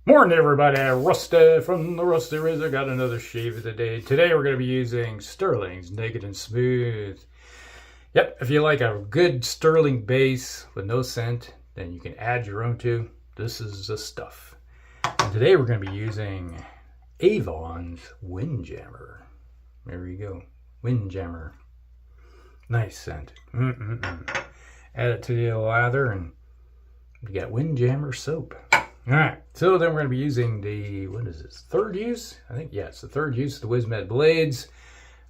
Morning everybody, Rusty from the Rusty Razor. Got another shave of the day. Today we're going to be using Stirling's Naked and Smooth. Yep, if you like a good Stirling base with no scent, then you can add your own too. This is the stuff. And today we're going to be using Avon's Windjammer. There you go, Windjammer. Nice scent. Add it to the lather and we got Windjammer soap. Alright, so then we're going to be using the, what is this, third use? I think, yeah, it's the third use of the Wizamet blades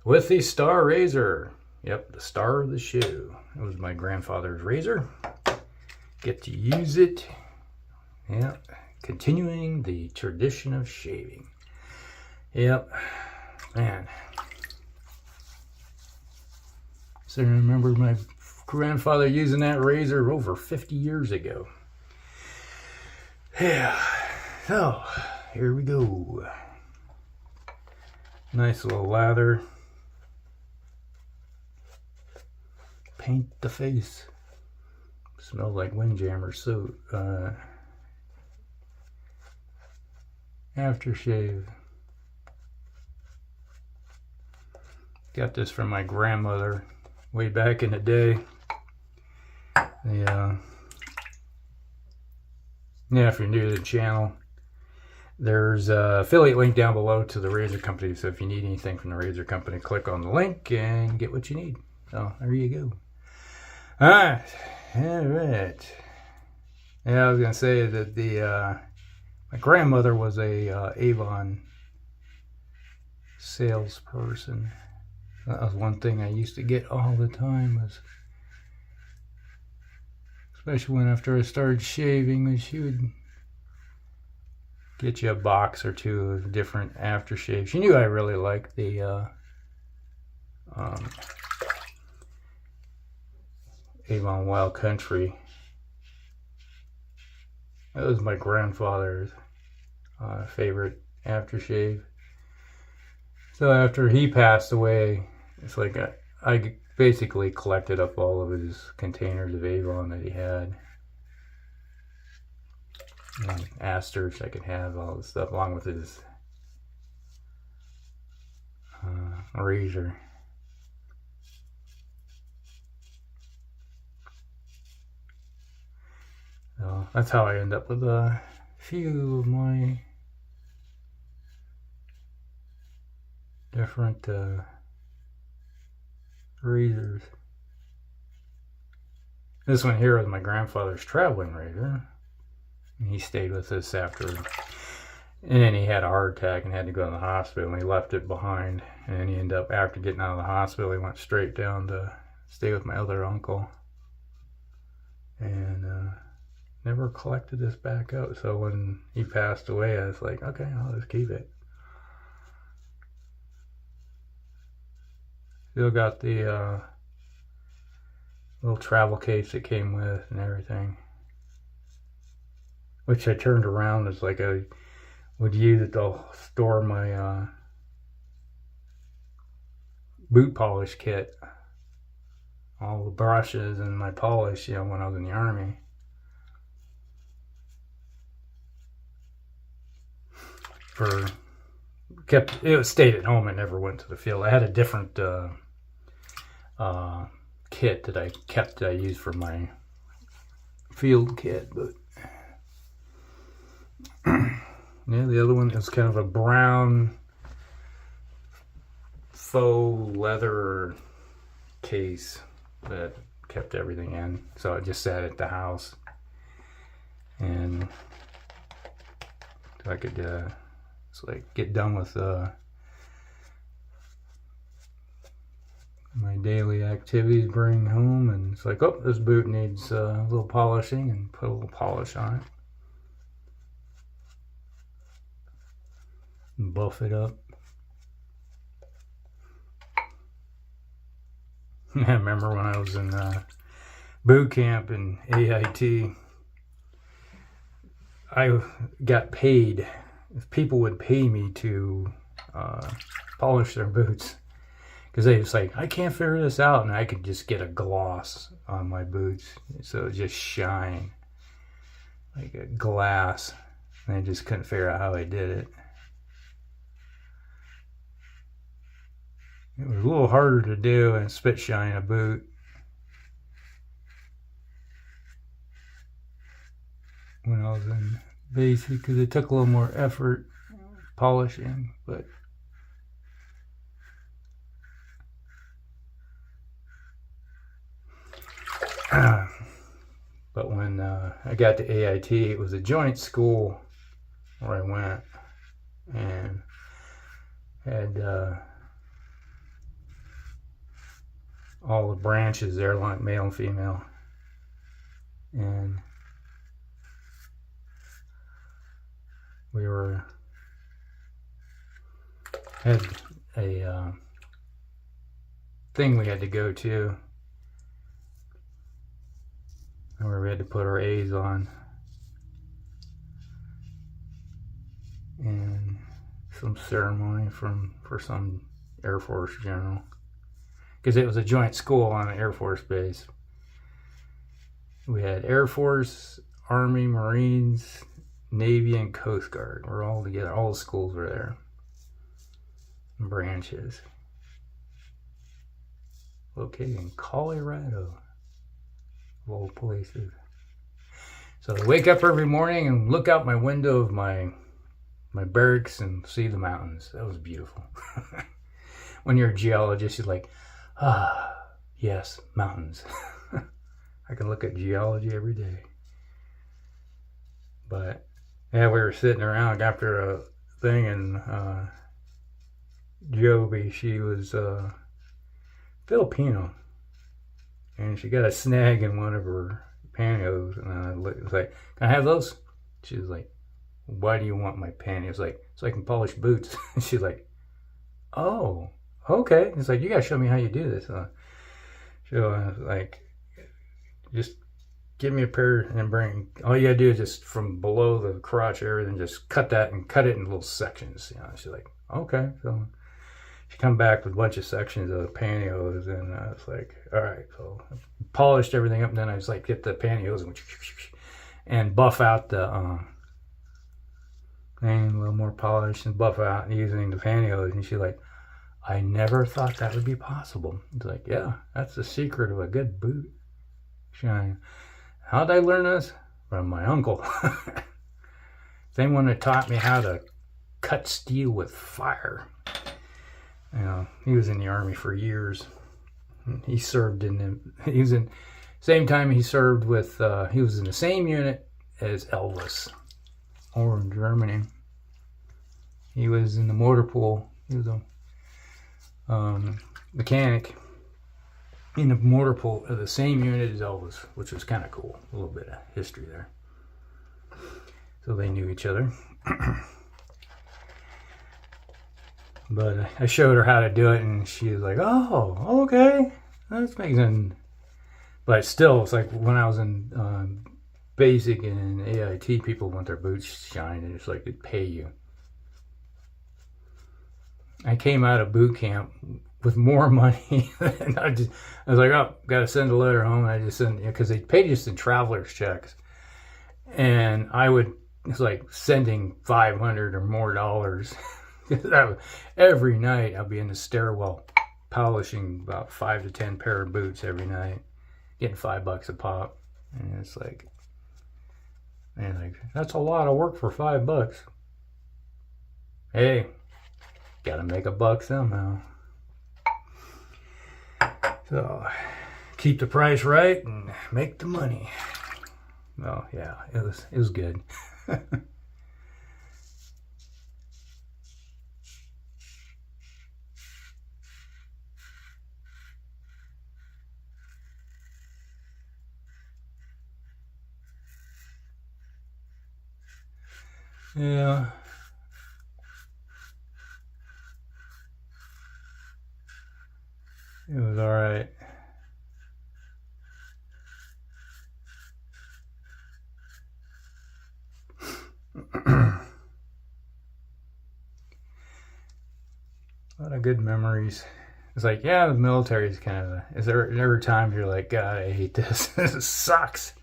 with the Star Razor. Yep, the star of the show. It was my grandfather's razor. Get to use it. Yep, continuing the tradition of shaving. Yep, man. So I remember my grandfather using that razor over 50 years ago. Yeah, so here we go. Nice little lather. Paint the face. Smells like Windjammer soap. Aftershave. Got this from my grandmother way back in the day. Yeah, if you're new to the channel, there's an affiliate link down below to the razor company. So if you need anything from the razor company, click on the link and get what you need. So there you go. All right. Yeah, I was gonna say that the my grandmother was a Avon salesperson. That was one thing I used to get all the time, was especially when after I started shaving, she would get you a box or two of different aftershaves. She knew I really liked the Avon Wild Country. That was my grandfather's favorite aftershave. So after he passed away, it's like I basically collected up all of his containers of Avon that he had. And asters, I could have all this stuff along with his razor. So that's how I end up with a few of my different razors. This one here was my grandfather's traveling razor. He stayed with us after, and then he had a heart attack and had to go to the hospital, and he left it behind. And he ended up, after getting out of the hospital, he went straight down to stay with my other uncle, and never collected this back up. So when he passed away, I was like, okay, I'll just keep it. Still got the little travel case it came with and everything, which I turned around as like I would use it to store my boot polish kit, all the brushes and my polish, you know, when I was in the Army. It stayed at home. It never went to the field. I had a different kit that I used for my field kit, but yeah, the other one is kind of a brown faux leather case that kept everything in. So I just sat at the house, and so I could like get done with my daily activities, bring home, and it's like, oh, this boot needs a little polishing, and put a little polish on it. Buff it up. I remember when I was in boot camp in AIT, I got paid. If people would pay me to polish their boots, because they was like, I can't figure this out, and I could just get a gloss on my boots so it just shine like a glass. And I just couldn't figure out how I did it. It was a little harder to do and spit shine a boot. When I was in basic, because it took a little more effort polishing, but when I got to AIT, it was a joint school where I went, and had all the branches there, like male and female, and we had a thing we had to go to where we had to put our A's on, and some ceremony for some Air Force general, because it was a joint school on an Air Force base. We had Air Force, Army, Marines, Navy, and Coast Guard. We're all together. All the schools were there. Branches. Located in Colorado. Of all places. So I wake up every morning and look out my window of my barracks and see the mountains. That was beautiful. When you're a geologist, you're like, yes, mountains. I can look at geology every day. But yeah, we were sitting around after a thing, and Joby, she was Filipino, and she got a snag in one of her pantyhose, and I was like, "Can I have those?" She was like, "Why do you want my pantyhose?" Like, so I can polish boots. And she's like, "Oh, okay." It's like, "You gotta show me how you do this." So I was like, "Just give me a pair and bring, all you gotta do is just from below the crotch area and just cut that and cut it in little sections." You know, she's like, "Okay." So she come back with a bunch of sections of pantyhose, and I was like, all right. So I polished everything up, and then I was like, get the pantyhose and buff out the thing, a little more polish, and buff out using the pantyhose. And she's like, "I never thought that would be possible." It's like, yeah, that's the secret of a good boot shine. How'd I learn this? From my uncle. Same one that taught me how to cut steel with fire. You know, he was in the Army for years. He served he was in, same time he served with, he was in the same unit as Elvis over in Germany. He was in the motor pool. He was a mechanic in the motor pool of the same unit as Elvis, which was kind of cool. A little bit of history there. So they knew each other. But I showed her how to do it, and she was like, "Oh, okay, that's making sense." But still, it's like when I was in basic and in AIT, people want their boots shined, and it's like they'd pay you. I came out of boot camp with more money, and I was like, "Oh, got to send a letter home." And I just sent, because they paid us in traveler's checks, and it's like sending $500 or more dollars. Every night I'll be in the stairwell polishing about 5 to 10 pair of boots every night, getting $5 a pop. And it's like, man, that's a lot of work for $5. Hey, gotta make a buck somehow. So keep the price right and make the money. Oh yeah, it was good. Yeah. It was all right. A lot of good memories. It's like, yeah, the military is kind of, is there ever times you're like, God, I hate this. This sucks.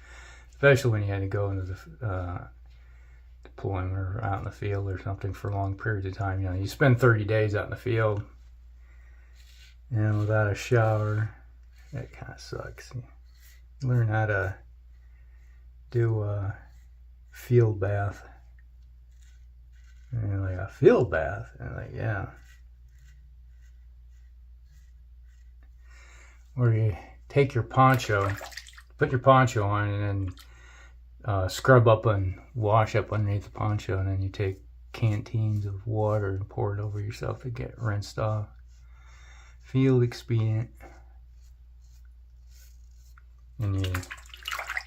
Especially when you had to go into the deployment or out in the field or something for long periods of time. You know, you spend 30 days out in the field and without a shower, that kind of sucks. You learn how to do a field bath. And you're like, a field bath? And I'm like, yeah. Where you take your poncho, put your poncho on, and then scrub up and wash up underneath the poncho, and then you take canteens of water and pour it over yourself to get rinsed off. Field expedient. And you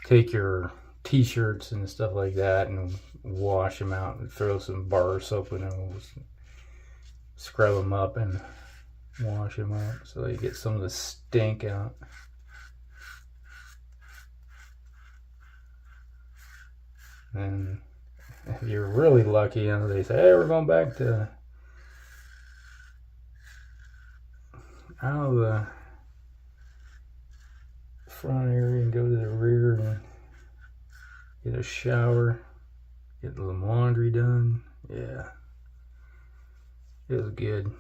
take your t-shirts and stuff like that and wash them out and throw some bar soap in them, scrub them up and wash them out so you get some of the stink out. And if you're really lucky, you know, they say, hey, we're going back to out of the front area and go to the rear and get a shower, get the laundry done. Yeah, it was good.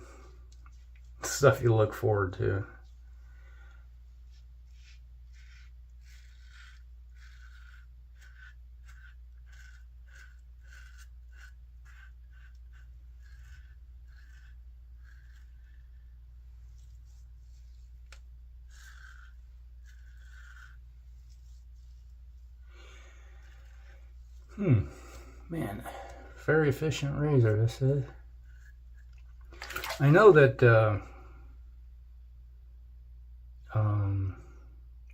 Stuff you look forward to. Man, very efficient razor, this is. I know that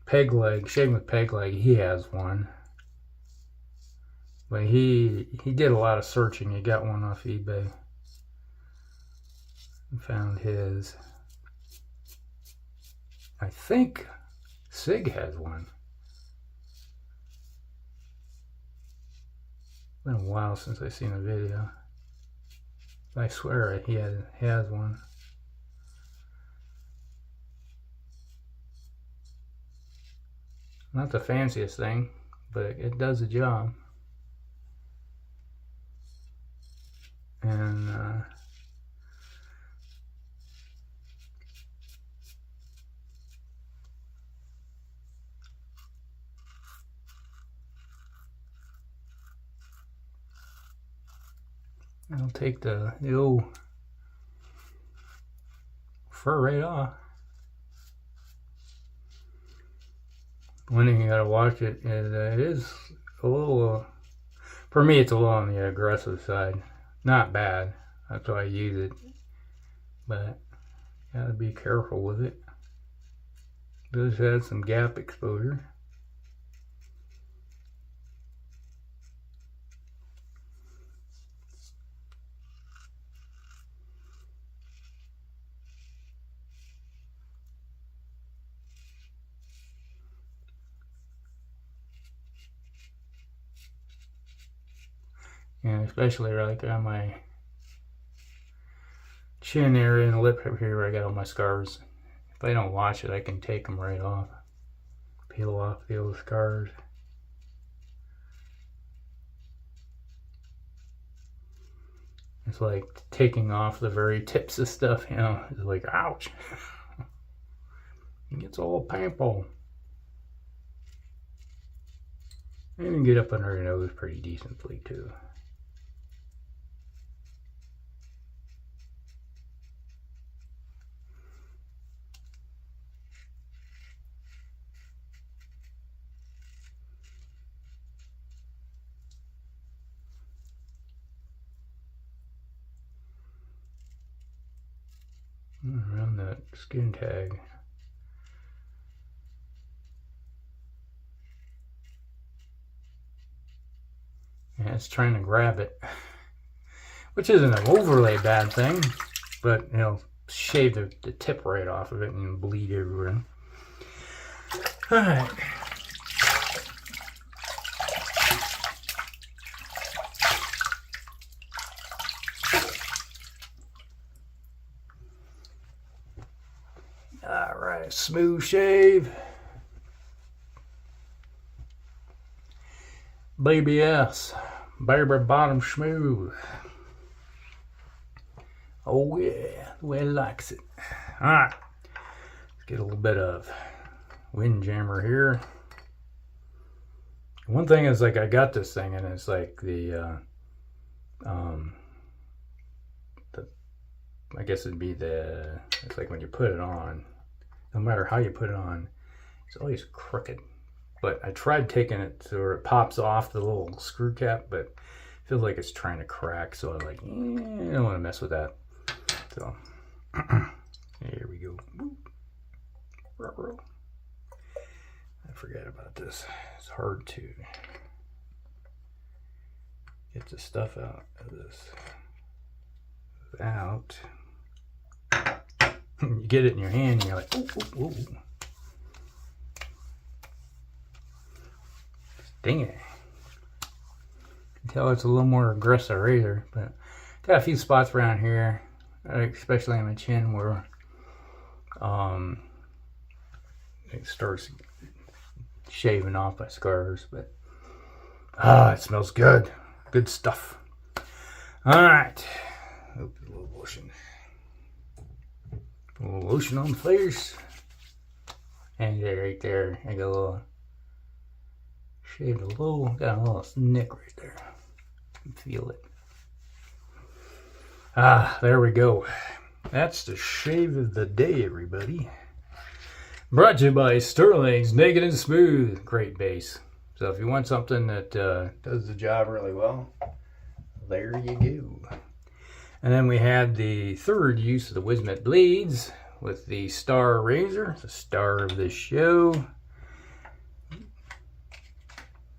Peg Leg, Shaving with Peg Leg, he has one. But he did a lot of searching. He got one off eBay and found his. I think Sig has one. It's been a while since I've seen a video. I swear he has one. Not the fanciest thing, but it does the job. And I'll take the old fur right off. One thing you gotta watch it is a little, for me it's a little on the aggressive side. Not bad, that's why I use it, but you gotta be careful with it. It does have some gap exposure. And especially like on my chin area and lip up here where I got all my scars. If I don't wash it, I can take them right off. Peel off the old scars. It's like taking off the very tips of stuff, you know. It's like, ouch. It gets all painful. And you can get up under your nose pretty decently too. Around that skin tag. Yeah, it's trying to grab it, which isn't an overly bad thing, but you know, shave the tip right off of it and bleed everywhere. All right. Alright, smooth shave. BBS, Baby bottom smooth. Oh yeah, the way it likes it. Alright, let's get a little bit of Windjammer here. One thing is, like, I got this thing and it's like the I guess it'd be it's like when you put it on, no matter how you put it on, it's always crooked. But I tried taking it so it pops off the little screw cap, but it feels like it's trying to crack. So I'm like, I don't want to mess with that. So here we go. I forgot about this. It's hard to get the stuff out of this. Out. You get it in your hand and you're like, ooh, ooh, ooh. Dang it. You can tell it's a little more aggressive razor, but got a few spots around here, especially on my chin, where it starts shaving off my scars. But it smells good. Good stuff. Alright. Oops, a little lotion. A little lotion on the face. And right there, I got a little shaved got a little nick right there. You can feel it. There we go. That's the shave of the day, everybody. Brought to you by Stirling's Naked and Smooth. Great base. So if you want something that does the job really well, there you go. And then we had the third use of the Wizamet blades with the Star razor, the star of the show.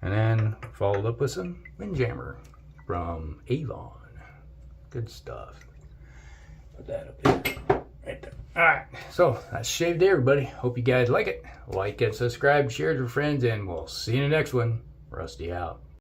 And then followed up with some Windjammer from Avon. Good stuff. Put that up there. Right there. Alright, so that's Shave Day, everybody. Hope you guys like it. Like and subscribe, share it with your friends, and we'll see you in the next one. Rusty out.